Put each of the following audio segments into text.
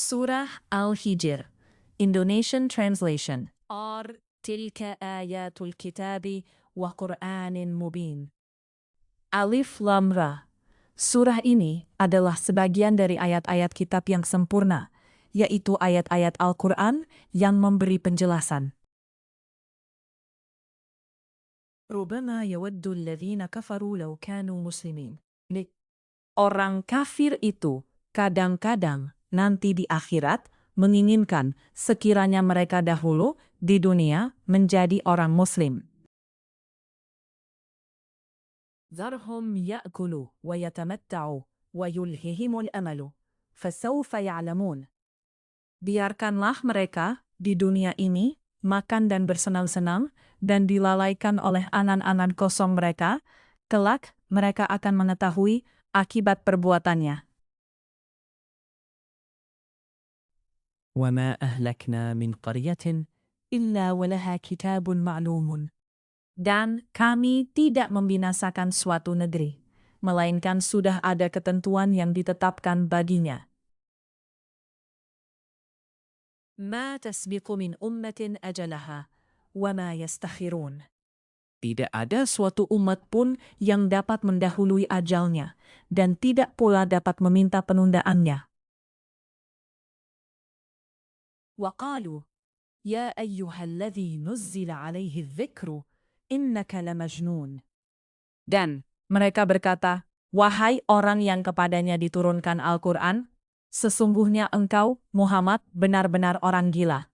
Surah Al-Hijr, Indonesian translation. Tilka ayatul kitabi wa Qur'anin mubin. Alif Lam Ra. Surah ini adalah sebagian dari ayat-ayat kitab yang sempurna, yaitu ayat-ayat Al-Quran yang memberi penjelasan. Rubama yawaddu alladhina kafaru law kanu muslimin. Orang kafir itu kadang-kadang nanti di akhirat menginginkan sekiranya mereka dahulu di dunia menjadi orang muslim. Zarhum ya'kulu wa yatamatta'u wa yulhihimul amalu, fasawfa ya'lamun. Biarkanlah mereka di dunia ini makan dan bersenang-senang dan dilalaikan oleh angan-angan kosong mereka, kelak mereka akan mengetahui akibat perbuatannya. وَمَا أَهْلَكْنَا مِنْ قَرْيَةٍ إِلَّا وَلَهَا كِتَابٌ مَعْلُومٌ. Dan kami tidak membinasakan suatu negeri, melainkan sudah ada ketentuan yang ditetapkan baginya. مَا تَسْبِقُ مِنْ أُمَّةٍ أَجَلَهَا وَمَا يَسْتَخِرُونَ. Tidak ada suatu umat pun yang dapat mendahului ajalnya, dan tidak pula dapat meminta penundaannya. وَقَالُوا يَا أَيُّهَا الَّذِي نُزِّلَ عَلَيْهِ الذِّكْرُ إِنَّكَ لَمَجْنُونَ. Dan mereka berkata, wahai orang yang kepadanya diturunkan Al-Quran, sesungguhnya engkau, Muhammad, benar-benar orang gila.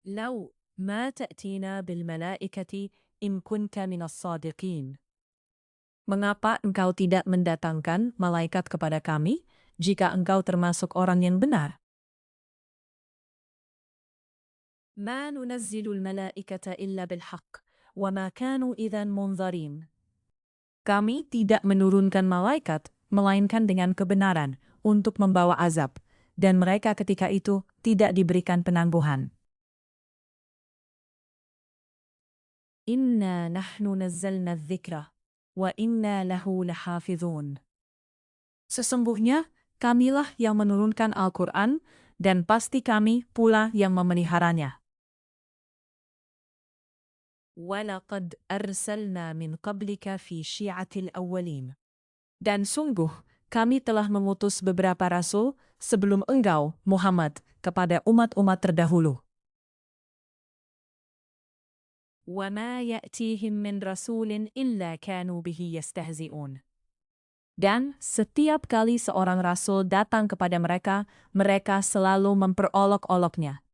لَوْ مَا تَأْتِينَا بِالْمَلَائِكَةِ إِن كُنْتَ مِنَ الصَّادِقِينَ. Mengapa engkau tidak mendatangkan malaikat kepada kami, jika engkau termasuk orang yang benar? مَا نُنَزِّلُ الْمَلَائِكَةَ إِلَّا بِالْحَقِّ وَمَا كَانُوا إِذًا مُنْظَرِينَ. Kami tidak menurunkan malaikat, melainkan dengan kebenaran, untuk membawa azab, dan mereka ketika itu tidak diberikan penangguhan. Inna nahnu nazzalna dzikra, wa inna lahu lahafizun. Sesungguhnya, kamilah yang menurunkan Al-Quran, dan pasti kami pula yang memeliharanya. وَلَقَدْ أَرْسَلْنَا مِنْ قَبْلِكَ فِي شِيَعَةِ الْأَوَّلِينَ. Dan sungguh, kami telah mengutus beberapa rasul sebelum engkau, Muhammad, kepada umat-umat terdahulu. وَمَا يَأْتِيهِمْ مِنْ رَسُولٍ إِلَّا كَانُوا بِهِ يَسْتَهْزِئُونَ. Dan setiap kali seorang rasul datang kepada mereka, mereka selalu memperolok-oloknya.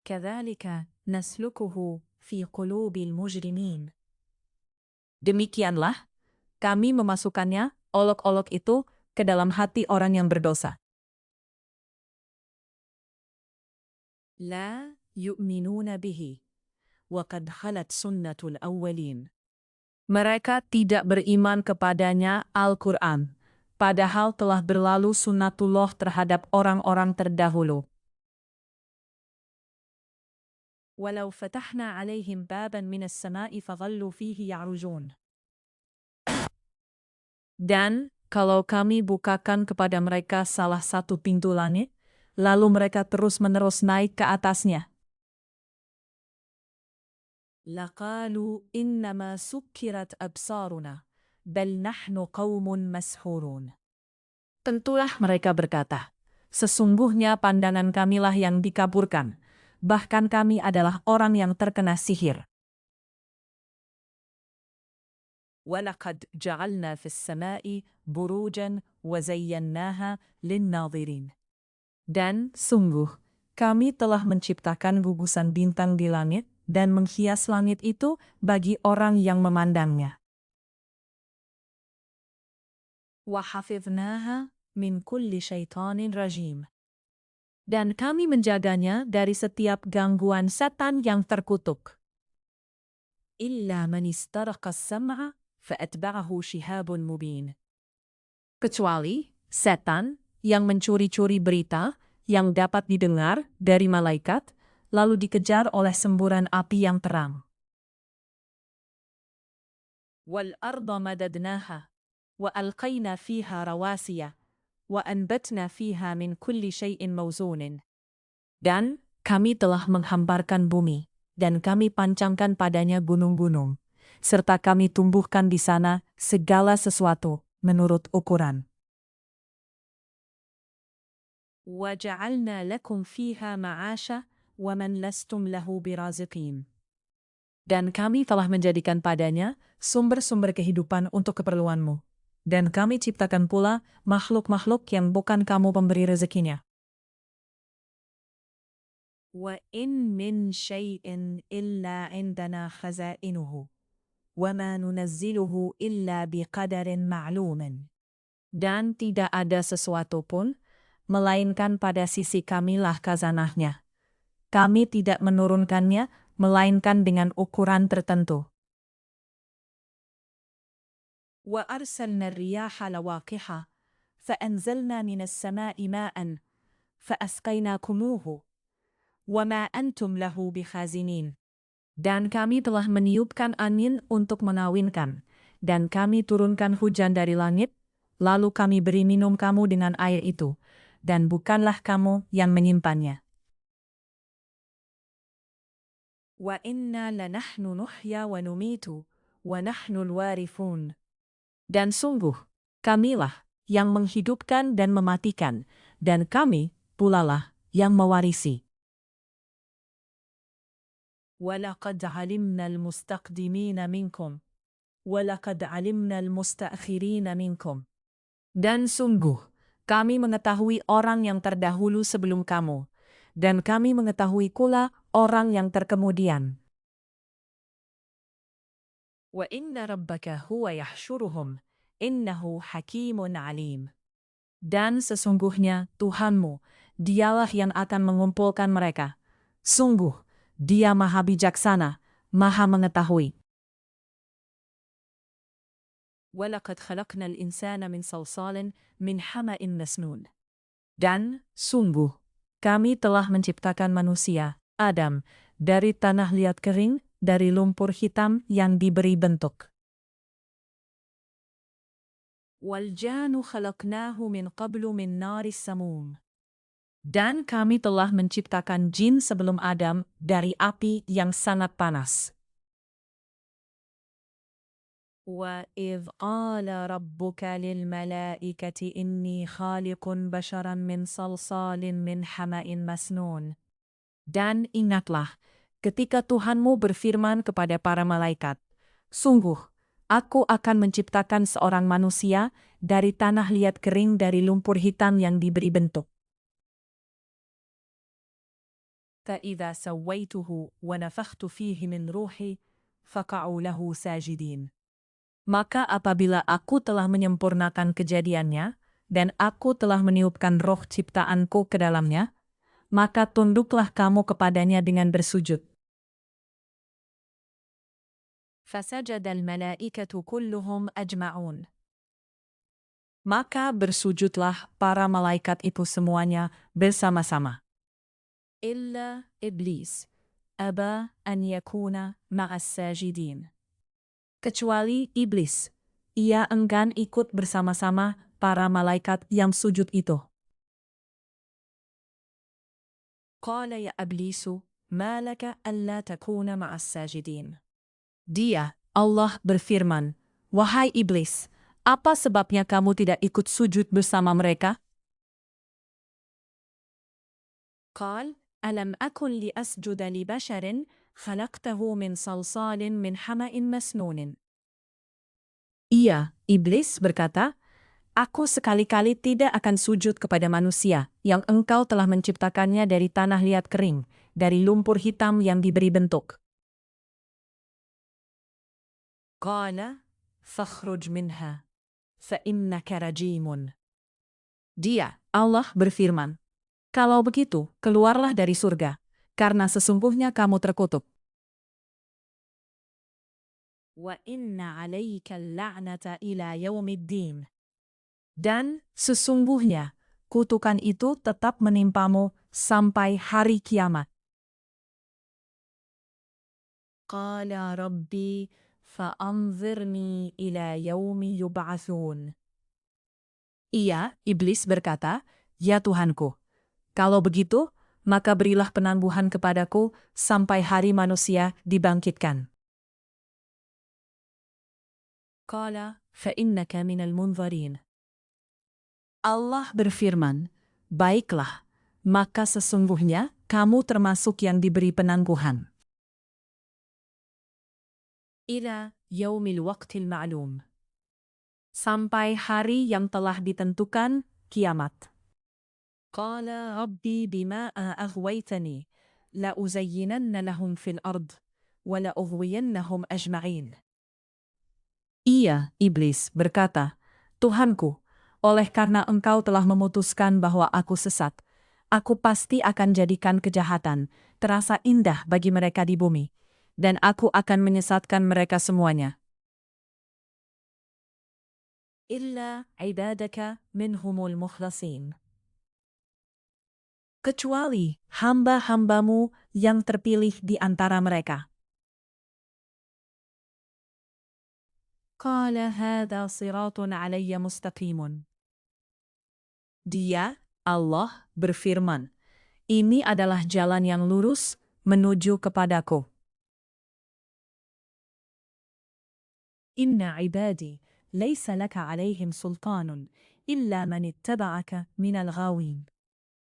كَذَلِكَ نَسْلُكُهُ فِي قُلُوبِ الْمُجْرِمِينَ. Demikianlah, kami memasukkannya, olok-olok itu, ke dalam hati orang yang berdosa. لَا يُؤْمِنُونَ بِهِ وَقَدْ خَلَتْ سُنَّةُ الْأَوَّلِينَ. Mereka tidak beriman kepadanya Al-Quran, padahal telah berlalu sunnatullah terhadap orang-orang terdahulu. وَلَوْ فَتَحْنَا عَلَيْهِمْ بَابًا مِنَ السَّمَاءِ فَظَلُّوا فِيهِ يَعْرُجُونَ. Dan kalau kami bukakan kepada mereka salah satu pintu langit, lalu mereka terus-menerus naik ke atasnya. لَقَالُوا إِنَّمَا سُكِّرَتْ أَبْصَارُنَا بَلْ نَحْنُ قَوْمٌ مَسْحُورُونَ. Tentulah mereka berkata, sesungguhnya pandangan kamilah yang dikaburkan, bahkan kami adalah orang yang terkena sihir. وَلَقَدْ جَعَلْنَا فِي السَّمَاءِ بُرُوجًا وَزَيَّنَّاهَا لِلنَّاظِرِينَ. Dan sungguh, kami telah menciptakan gugusan bintang di langit dan menghias langit itu bagi orang yang memandangnya. وَحَفِظْنَاهَا مِنْ كُلِّ شَيْطَانٍ رَجِيمٍ. Dan kami menjaganya dari setiap gangguan setan yang terkutuk. إِلَّا مَنِ اسْتَرَقَ السَّمْعَ فَأَتْبَعَهُ شِهَابٌ مُبِينٌ. Kecuali setan yang mencuri-curi berita yang dapat didengar dari malaikat, lalu dikejar oleh semburan api yang terang. وَالْأَرْضَ مَدَدْنَاهَا وألقينا فيها رواسي وأنبتنا فيها من كل شيء موزون. Dan kami telah menghamparkan bumi, dan kami pancangkan padanya gunung-gunung, serta kami tumbuhkan di sana segala sesuatu menurut ukuran. وَجَعَلْنَا لَكُمْ فِيهَا مَعَاشًا وَمَنْ لَسْتُمْ لَهُ بِرَازِقِينَ. Dan kami telah menjadikan padanya sumber-sumber kehidupan untuk keperluanmu. Dan kami ciptakan pula makhluk-makhluk yang bukan kamu pemberi rezekinya. وَإِن مِّن شَيْءٍ إِلَّا عِندَنَا خَزَائِنُهُ وَمَا نُنَزِّلُهُ إِلَّا بِقَدَرٍ مَعْلُومٍ. Dan tidak ada sesuatu pun, melainkan pada sisi kamilah khazanahnya. Kami tidak menurunkannya, melainkan dengan ukuran tertentu. وَأَرْسَلْنَا الرِّيَاحَ لَوَاقِحَ فَأَنْزَلْنَا مِنَ السَّمَاءِ مَاءً فَأَسْقَيْنَاكُمُوهُ وَمَا أَنْتُمْ لَهُ بِخَازِنِينَ. Dan kami telah meniupkan angin untuk mengawinkan, dan kami turunkan hujan dari langit, lalu kami beri minum kamu dengan air itu, dan bukanlah kamu yang menyimpannya. وَإِنَّا لَنَحْنُ نُحْيَا وَنُمِيتُ وَنَحْنُ الْوَارِثُونَ. Dan sungguh, kamilah yang menghidupkan dan mematikan, dan kami pulalah yang mewarisi. وَلَقَدْ عَلِمْنَا الْمُسْتَقْدِمِينَ مِنْكُمْ وَلَقَدْ عَلِمْنَا الْمُسْتَأْخِرِينَ مِنْكُمْ. Dan sungguh, kami mengetahui orang yang terdahulu sebelum kamu, dan kami mengetahui pula orang yang terkemudian. وَإِنَّ رَبَّكَ هُوَ يَحْشُرُهُمْ إِنَّهُ حَكِيمٌ عَلِيمٌ. Dan sesungguhnya Tuhanmu, dialah yang akan mengumpulkan mereka. Sungguh, Dia maha bijaksana, maha mengetahui. وَلَقَدْ خَلَقْنَا الْإِنسَانَ مِنْ صَلْصَالٍ مِنْ حَمَإٍ مَسْنُونٍ. Dan sungguh, kami telah menciptakan manusia, Adam, dari tanah liat kering, dari lumpur hitam yang diberi bentuk. وَالْجَانُ خَلَقْنَاهُ مِنْ قَبْلُ مِنْ نَارِ السَّمُومِ. Dan kami telah menciptakan jin sebelum Adam dari api yang sangat panas. وَإِذْ قَالَ رَبُّكَ لِلْمَلَائِكَةِ إِنِّي خَالِقٌ بَشَرًا مِنْ صَلْصَالٍ مِنْ حَمَإٍ مَسْنُونٍ. Dan ingatlah, ketika Tuhanmu berfirman kepada para malaikat, sungguh, aku akan menciptakan seorang manusia dari tanah liat kering dari lumpur hitam yang diberi bentuk. فَإِذَا سَوَّيْتُهُ وَنَفَخْتُ فِيهِ مِنْ رُوحِي فَقَعُوا لَهُ سَاجِدِينَ. Maka apabila aku telah menyempurnakan kejadiannya, dan aku telah meniupkan roh ciptaanku ke dalamnya, maka tunduklah kamu kepadanya dengan bersujud. فَسَجَدَ الْمَلَائِكَةُ كُلُّهُمْ أَجْمَعُونَ. Maka bersujudlah para malaikat itu semuanya bersama-sama. إِلَّا إِبْلِيسَ أَبَى أَنْ يَكُونَ مَعَ السَّاجِدِينَ. Kecuali iblis, ia enggan ikut bersama-sama para malaikat yang sujud itu. قَالَ يَا إِبْلِيسُ مَا لَكَ أَلَّا تَكُونَ مَعَ السَّاجِدِينَ. Dia, Allah berfirman, wahai iblis, apa sebabnya kamu tidak ikut sujud bersama mereka? قال ألم أكن لأسجد لبشر خلقته من صلصال من حمأ مسنون. Ia, iblis berkata, aku sekali-kali tidak akan sujud kepada manusia yang engkau telah menciptakannya dari tanah liat kering, dari lumpur hitam yang diberi bentuk. قال فاخرج منها فإنك رجيم. Dia, Allah berfirman, kalau begitu, keluarlah dari surga, karena sesungguhnya kamu terkutuk. وَإِنَّ عَلَيْكَ اللَّعْنَةَ إِلَى يَوْمِ الدِّينِ. Dan sesungguhnya, kutukan itu tetap menimpamu sampai hari kiamat. قَالَ رَبِّي فأنظرني إلى يوم يبعثون. Ia, iblis berkata, "Ya Tuhanku, kalau begitu, maka berilah penangguhan kepadaku sampai hari manusia dibangkitkan." Qala, "Fa'innaka minal munzarin." Allah berfirman, "Baiklah, maka sesungguhnya kamu termasuk yang diberi penangguhan." Ila yaumil waqtil ma'lum. Sampai hari yang telah ditentukan, kiamat. Qala rabbi bima aghwaytani la uzayyinanna lahum fil ard wa la ughwiyannahum ajma'in. Ia, iblis, berkata, "Tuhanku, oleh karena engkau telah memutuskan bahwa aku sesat, aku pasti akan jadikan kejahatan terasa indah bagi mereka di bumi, dan aku akan menyesatkan mereka semuanya. Illa ibadaka minhumul mukhlasin. Kecuali hamba-hambamu yang terpilih di antara mereka." Qala hadha siratun alayya mustaqimun. Dia, Allah, berfirman, "Ini adalah jalan yang lurus menuju kepadaku." Inna ibadi laysa laka alaihim sultanun illa man ittaba'aka minal ghawin.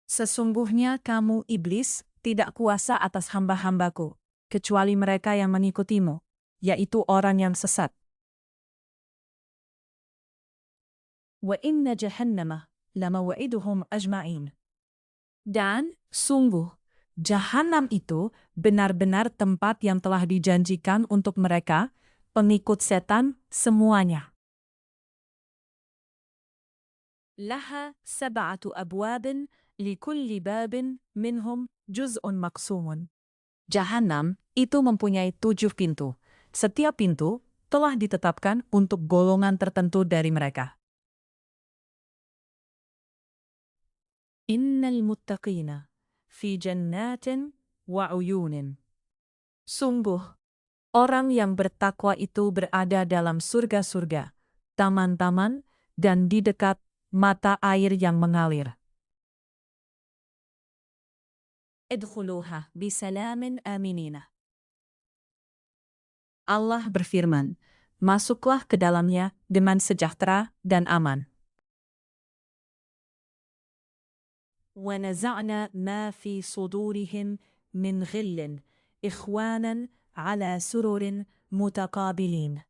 Sesungguhnya kamu, iblis, tidak kuasa atas hamba-hambaku, kecuali mereka yang mengikutimu, yaitu orang yang sesat. Wa inna jahannama lamaw'iduhum ajma'in. Dan, sungguh, Jahanam itu benar-benar tempat yang telah dijanjikan untuk mereka, pengikut setan, semuanya. Laha sab'atu abwabin likulli babin minhum juz'un maqsumun. Jahanam itu mempunyai 7 pintu. Setiap pintu telah ditetapkan untuk golongan tertentu dari mereka. Innal muttaqina fi jannatin wa uyunin. Sungguh, orang yang bertakwa itu berada dalam surga-surga, taman-taman, dan di dekat mata air yang mengalir. Idkhuluha bisalamin aminina. Allah berfirman, "Masuklah ke dalamnya dengan sejahtera dan aman." Wa naza'na ma fi sudurihim min ghillin ikhwanan ala sururin mutaqabilin.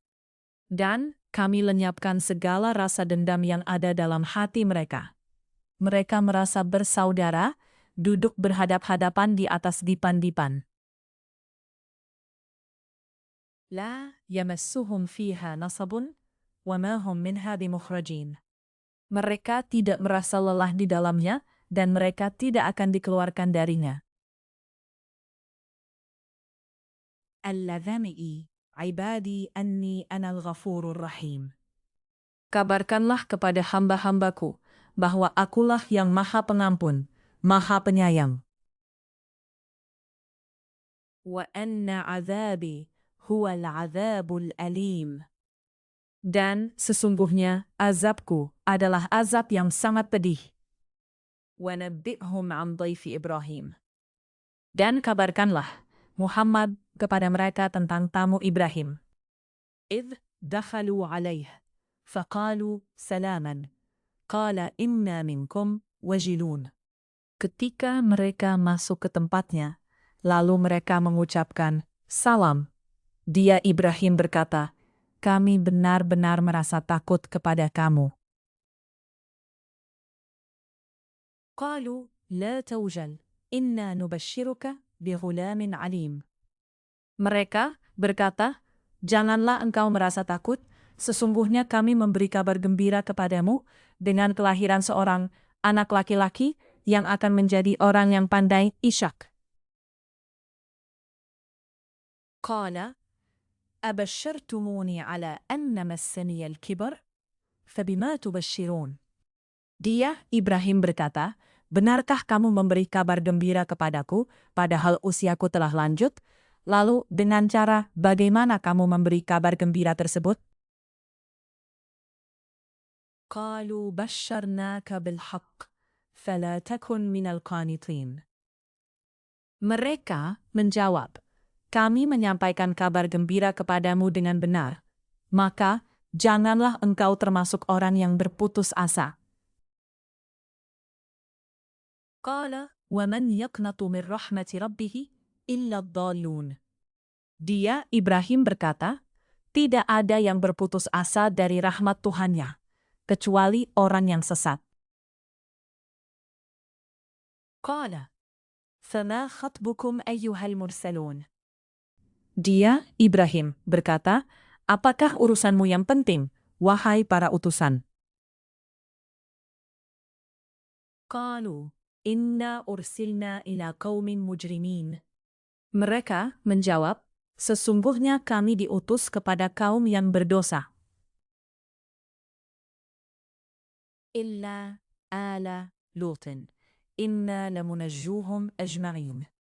Dan kami lenyapkan segala rasa dendam yang ada dalam hati mereka. Mereka merasa bersaudara, duduk berhadap-hadapan di atas dipan-dipan. La yamassuhum fiha nasabun, wa ma hum minha bimukhrajin. Mereka tidak merasa lelah di dalamnya, dan mereka tidak akan dikeluarkan darinya. Alladzami'i ibadi anni anal ghafurur rahim. Kabarkanlah kepada hamba-hambaku bahwa akulah yang maha pengampun, maha penyayang. Wa anna azabi huwal azabul alim. Dan sesungguhnya azabku adalah azab yang sangat pedih. Wa nabbi'hum an dhaifi Ibrahim. Dan kabarkanlah Muhammad kepada mereka tentang tamu Ibrahim. Idh dakhalu alaih, faqalu salaman, qala inna minkum wajilun. Ketika mereka masuk ke tempatnya, lalu mereka mengucapkan, "Salam." Dia Ibrahim berkata, "Kami benar-benar merasa takut kepada kamu." Qalu la tawjal, inna nubashiruka bighulamin alim. Mereka berkata, "Janganlah engkau merasa takut, sesungguhnya kami memberi kabar gembira kepadamu dengan kelahiran seorang anak laki-laki yang akan menjadi orang yang pandai isyak." Qala, "Abashirtumuni ala anna massani al-kibar, fabima tubashirun." Dia, Ibrahim, berkata, "Benarkah kamu memberi kabar gembira kepadaku, padahal usiaku telah lanjut? Lalu dengan cara bagaimana kamu memberi kabar gembira tersebut? قالوا بشرناك بالحق فلا تكن من القانطين. Mereka menjawab, kami menyampaikan kabar gembira kepadamu dengan benar, maka janganlah engkau termasuk orang yang berputus asa. قال ومن يقنط من رحمة ربه إلا الضالون. Dia, Ibrahim berkata, tidak ada yang berputus asa dari rahmat Tuhannya, kecuali orang yang sesat. قال فما خطبكم أيها المرسلون. Dia, Ibrahim, berkata, apakah urusanmu yang penting, wahai para utusan? قالوا إنا أرسلنا إلى قوم مجرمين. Mereka menjawab, sesungguhnya kami diutus kepada kaum yang berdosa. إلا آل لوط إنا لمنجوهم أجمعين.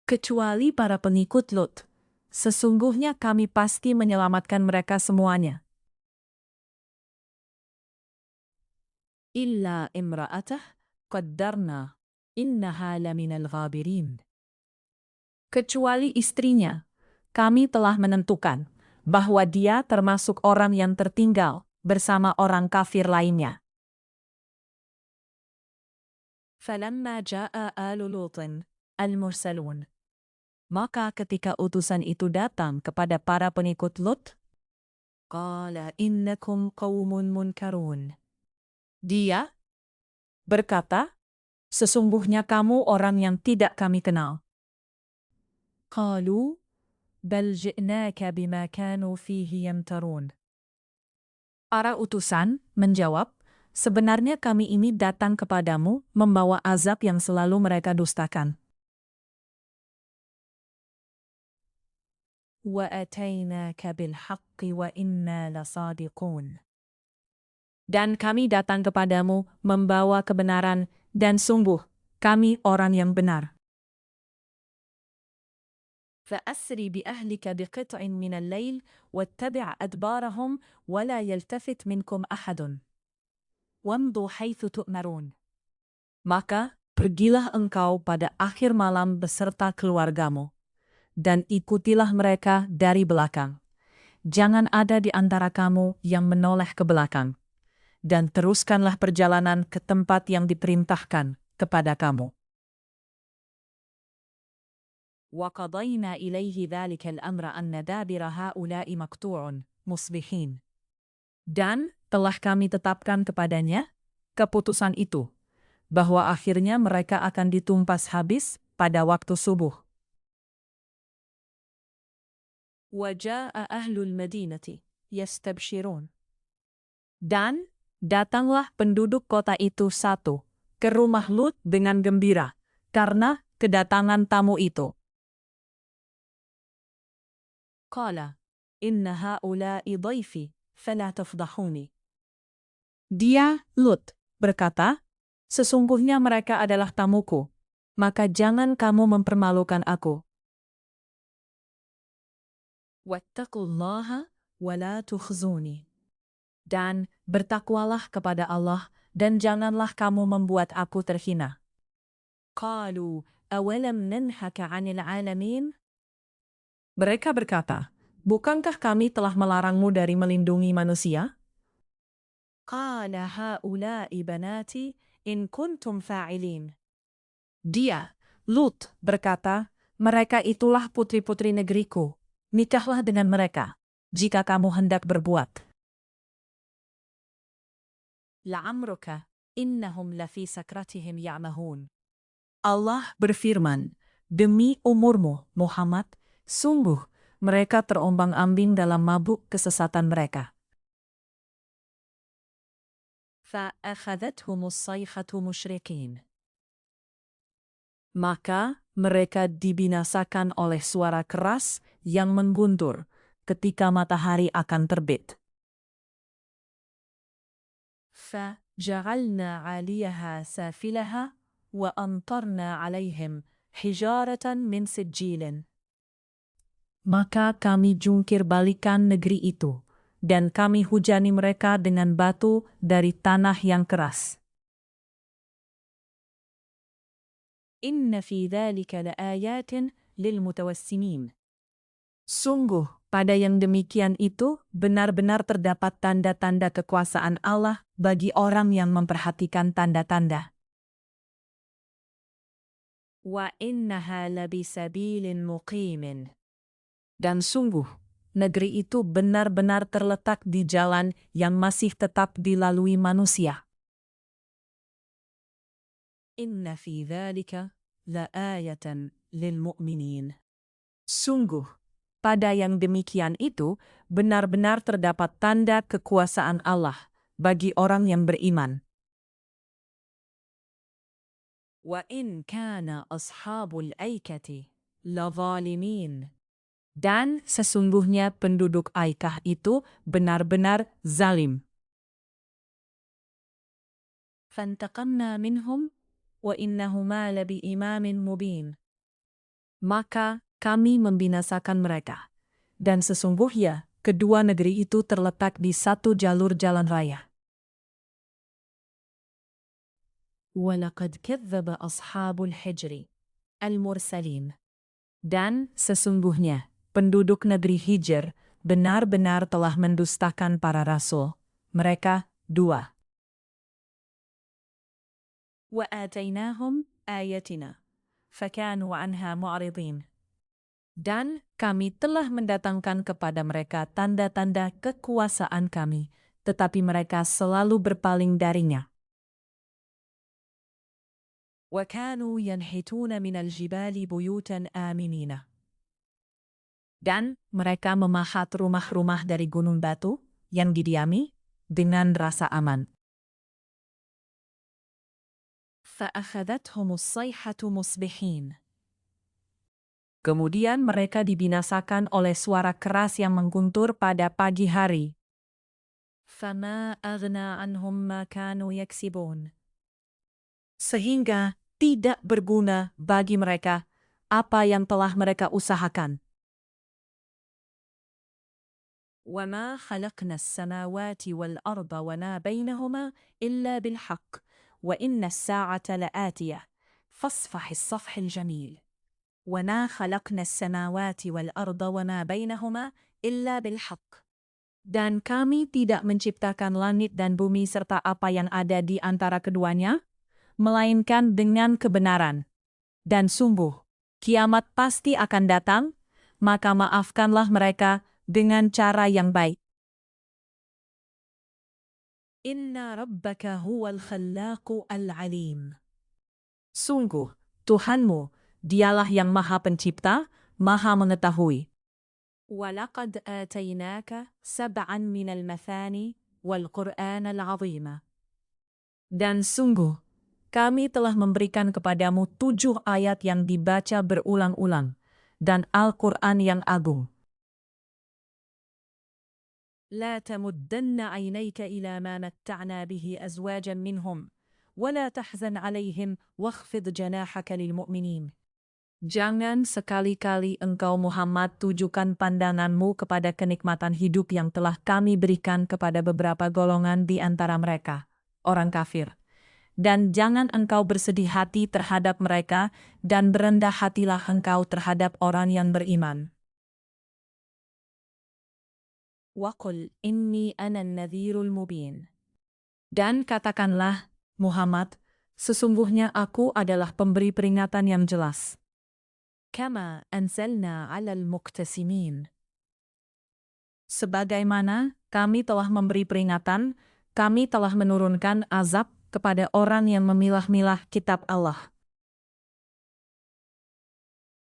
Kecuali para pengikut Lot, sesungguhnya kami pasti menyelamatkan mereka semuanya. إلا امرأته قدرنا إنها لمن الغابرين. Kecuali istrinya, kami telah menentukan bahwa dia termasuk orang yang tertinggal bersama orang kafir lainnya. فَلَمَّا جَاءَ آلُ لُوطٍ الْمُرْسَلُونَ. Maka ketika utusan itu datang kepada para pengikut Lot, قَالَ إِنَّكُمْ قَوْمٌ مُنْكَرُونَ. Dia berkata, sesungguhnya kamu orang yang tidak kami kenal. قالوا بل جئناك بما كانوا فيه يمترون. Para utusan menjawab, sebenarnya kami ini datang kepadamu membawa azab yang selalu mereka dustakan. وَأَتَيْنَاكَ بِالْحَقِّ وَإِنَّا لَصَادِقُونَ. Dan kami datang kepadamu membawa kebenaran, dan sungguh, kami orang yang benar. فَأَسْرِ بِأَهْلِكَ بِقِطْعٍ مِنَ اللَّيْلِ وَاتَّبِعْ أَدْبَارَهُمْ وَلَا يَلْتَفِتْ مِنْكُمْ أَحَدٌ وَامْضُوا حَيْثُ تُؤْمَرُونَ. Maka, pergilah engkau pada akhir malam beserta keluargamu, dan ikutilah mereka dari belakang. Jangan ada di antara kamu yang menoleh ke belakang, dan teruskanlah perjalanan ke tempat yang diperintahkan kepada kamu. وَقَضَيْنَا إِلَيْهِ ذَلِكَ الْأَمْرَ أَنَّ دَابِرَ هَؤُلَاءِ مَقْطُوعٌ مُصْبِحِينَ. Dan telah kami tetapkan kepadanya keputusan itu, bahwa akhirnya mereka akan ditumpas habis pada waktu subuh. وَجَاءَ أَهْلُ الْمَدِينَةِ يَسْتَبْشِرُونَ. Dan datanglah penduduk kota itu satu ke rumah Lut dengan gembira karena kedatangan tamu itu. قال إن هؤلاء ضيفي فلا تفضحوني. Dia, Lut, berkata, sesungguhnya mereka adalah tamuku, maka jangan kamu mempermalukan aku. وَاتَّقُوا اللَّهَ وَلَا تُخْزُونِي. Dan bertakwalah kepada Allah, dan janganlah kamu membuat aku terhina. قَالُوا أَوَلَمْ نَنْهَكَ عَنِ الْعَالَمِينَ. Mereka berkata, bukankah kami telah melarangmu dari melindungi manusia? قَالَ هَؤُلَاءِ بَنَاتِي إِن كُنْتُمْ فَاعِلِينَ. Dia, Lut, berkata, mereka itulah putri-putri negeriku. Nikahlah dengan mereka, jika kamu hendak berbuat. لَعَمْرُكَ إِنَّهُمْ لَفِي سَكْرَتِهِمْ يَعْمَهُونَ. Allah berfirman, demi umurmu, Muhammad, sungguh, mereka terombang-ambing dalam mabuk kesesatan mereka. فَأَخَذَتْهُمُ الصَّيْحَةُ مُشْرِقِينَ. Maka mereka dibinasakan oleh suara keras yang mengguntur ketika matahari akan terbit. فَجَعَلْنَا عَالِيَهَا سَافِلَهَا وَأَمْطَرْنَا عَلَيْهِمْ حِجَارَةً مِّن سِجِّيلٍ. Maka kami jungkir balikan negeri itu, dan kami hujani mereka dengan batu dari tanah yang keras. Inna fi dzalika laayatin lilmutawassimin. Sungguh, pada yang demikian itu benar-benar terdapat tanda-tanda kekuasaan Allah bagi orang yang memperhatikan tanda-tanda. Wa innaha labisabilin muqimin. Dan sungguh, negeri itu benar-benar terletak di jalan yang masih tetap dilalui manusia. Inna fi dzalika laayatan lilmu'minin. Sungguh, pada yang demikian itu benar-benar terdapat tanda kekuasaan Allah bagi orang yang beriman. Wa in kana ashabul aikati lazalimin. Dan sesungguhnya penduduk Aikah itu benar-benar zalim. Fantaqamna minhum wa innahuma labi imamin mubin. Maka kami membinasakan mereka. Dan sesungguhnya kedua negeri itu terletak di satu jalur jalan raya. Walaqad kadzdzaba ashabul hijri al-mursalin. Dan sesungguhnya penduduk negeri Hijr benar-benar telah mendustakan para rasul. Mereka dua. Wa atainahum ayatina fakanu anha mu'ridin. Dan kami telah mendatangkan kepada mereka tanda-tanda kekuasaan kami, tetapi mereka selalu berpaling darinya. وَكَانُوا يَنْحِتُونَ مِنَ الْجِبَالِ بُيُوتًا آمِنِينَ. Dan mereka memahat rumah-rumah dari gunung batu yang didiami dengan rasa aman. فَأَخَذَتْهُمُ الصَّيْحَةُ مُصْبِحِينَ. Kemudian mereka dibinasakan oleh suara keras yang mengguntur pada pagi hari. فَمَا أَغْنَى عَنْهُمْ مَا كَانُوا يَكْسِبُونَ. Sehingga tidak berguna bagi mereka apa yang telah mereka usahakan. وَمَا خَلَقْنَا السَّمَاوَاتِ وَالْأَرْضَ وَمَا بَيْنَهُمَا إِلَّا بِالْحَقِّ وَإِنَّ السَّاعَةَ لَآتِيَةٌ فَاصْفَحِ الصَّفْحَ الْجَمِيلَ. وَمَا خَلَقْنَا السَّمَاوَاتِ وَالْأَرْضَ وَمَا بَيْنَهُمَا إِلَّا بِالْحَقِّ. Dan kami tidak menciptakan langit dan bumi serta apa yang ada di antara keduanya, melainkan dengan kebenaran. Dan sungguh, kiamat pasti akan datang, maka maafkanlah mereka dengan cara yang baik. Inna rabbaka huwal khallaqu al-alim. Sungguh, Tuhanmu, dialah yang maha pencipta, maha mengetahui. Walaqad atainaka sab'an minal mathani wal Qur'an al-azima. Dan sungguh, kami telah memberikan kepadamu 7 ayat yang dibaca berulang-ulang, dan Al-Quran yang agung. لا تمدن عينيك إلى ما متعنا به أزواجا منهم ولا تحزن عليهم واخفض جناحك للمؤمنين. Jangan sekali-kali engkau Muhammad tujukan pandanganmu kepada kenikmatan hidup yang telah kami berikan kepada beberapa golongan di antara mereka, orang kafir. Dan jangan engkau bersedih hati terhadap mereka, dan berendah hatilah engkau terhadap orang yang beriman. Waqul inni ana an-nadhirul mubin. Dan katakanlah, Muhammad, sesungguhnya aku adalah pemberi peringatan yang jelas. Kama anzalna 'alal muqtasimin. Sebagaimana kami telah memberi peringatan, kami telah menurunkan azab kepada orang yang memilah-milah kitab Allah.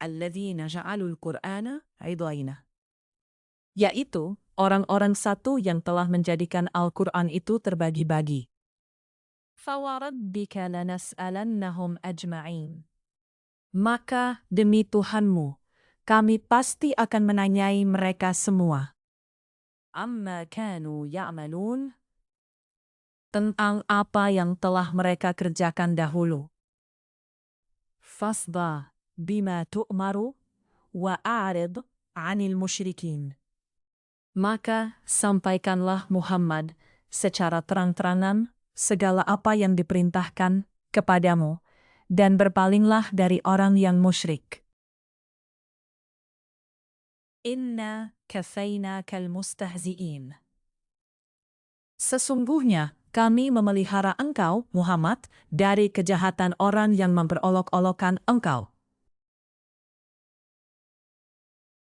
Alladzina ja'alul Qur'ana 'idhaina. Yaitu orang-orang satu yang telah menjadikan Al-Quran itu terbagi-bagi. Fawarabbika lanas'alannahum ajma'in. Maka demi Tuhanmu, kami pasti akan menanyai mereka semua. Amma kanu ya'malun. Tentang apa yang telah mereka kerjakan dahulu. Fasda bima tu'maru wa a'rid 'anil musyrikin. Maka sampaikanlah Muhammad secara terang-terangan segala apa yang diperintahkan kepadamu, dan berpalinglah dari orang yang musyrik. Inna kafainakal mustahzi'in. Sesungguhnya kami memelihara engkau, Muhammad, dari kejahatan orang yang memperolok-olokkan engkau.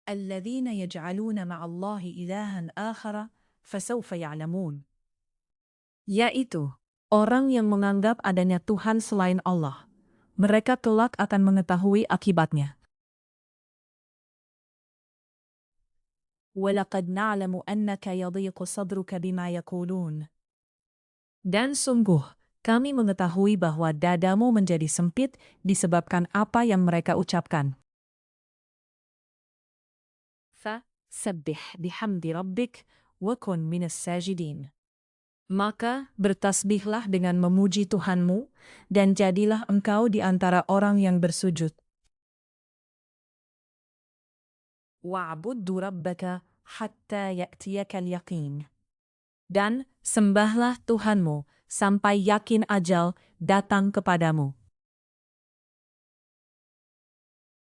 Alladzina yaj'aluna ma'allahi ilahan akhara fasawfa ya'lamun. Yaitu orang yang menganggap adanya Tuhan selain Allah. Mereka kelak akan mengetahui akibatnya. وَلَقَدْ نَعْلَمُ أَنَّكَ يَضِيقُ صَدْرُكَ بِمَا يَقُولُونَ. Dan sungguh, kami mengetahui bahwa dadamu menjadi sempit disebabkan apa yang mereka ucapkan. فَسَبِّحْ بِحَمْدِ رَبِّكَ وَكُنْ مِنَ السَّاجِدِينَ. Maka bertasbihlah dengan memuji Tuhanmu, dan jadilah engkau di antara orang yang bersujud. وَاعْبُدْ رَبَّكَ حَتَّى يَأْتِيَكَ الْيَقِينُ. Dan sembahlah Tuhanmu sampai yakin ajal datang kepadamu.